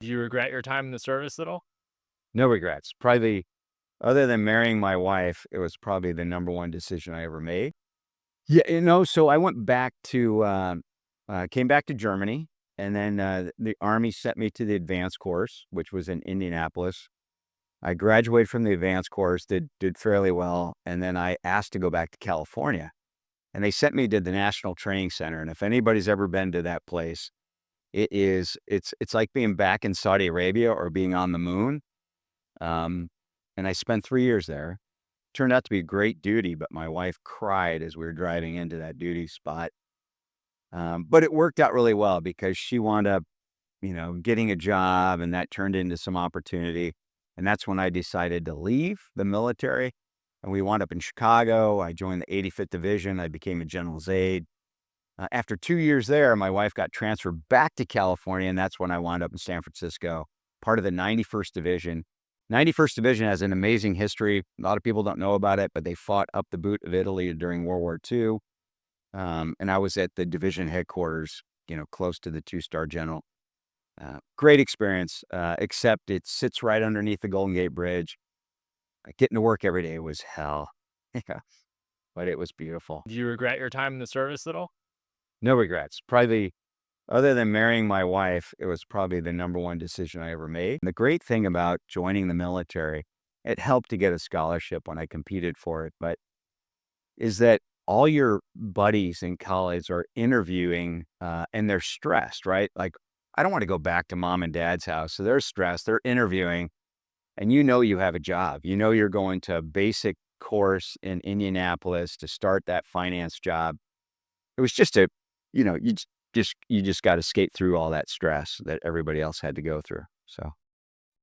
Do you regret your time in the service at all? No regrets. Probably other than marrying my wife, it was probably the number one decision I ever made. Yeah, so I went back to, came back to Germany, and then, the Army sent me to the advanced course, which was in Indianapolis. I graduated from the advanced course, did fairly well, and then I asked to go back to California, and they sent me to the National Training Center, and if anybody's ever been to that place, it's like being back in Saudi Arabia or being on the moon, um, and I spent 3 years there. Turned out to be great duty, but my wife cried as we were driving into that duty spot. But it worked out really well because she wound up, getting a job and that turned into some opportunity. And that's when I decided to leave the military. And we wound up in Chicago. I joined the 85th Division. I became a general's aide. After 2 years there, my wife got transferred back to California. And that's when I wound up in San Francisco, part of the 91st Division. 91st Division has an amazing history. A lot of people don't know about it, but they fought up the boot of Italy during World War II. And I was at the division headquarters, close to the two-star general. Great experience, except it sits right underneath the Golden Gate Bridge. Getting to work every day was hell. Yeah, but it was beautiful. Do you regret your time in the service at all? No regrets. Probably other than marrying my wife, it was probably the number one decision I ever made. And the great thing about joining the military, it helped to get a scholarship when I competed for it, but is that all your buddies in college are interviewing, and they're stressed, right? Like, I don't want to go back to mom and dad's house. So they're stressed, they're interviewing, and you have a job. You're going to a basic course in Indianapolis to start that finance job. It was just you just got to skate through all that stress that everybody else had to go through. So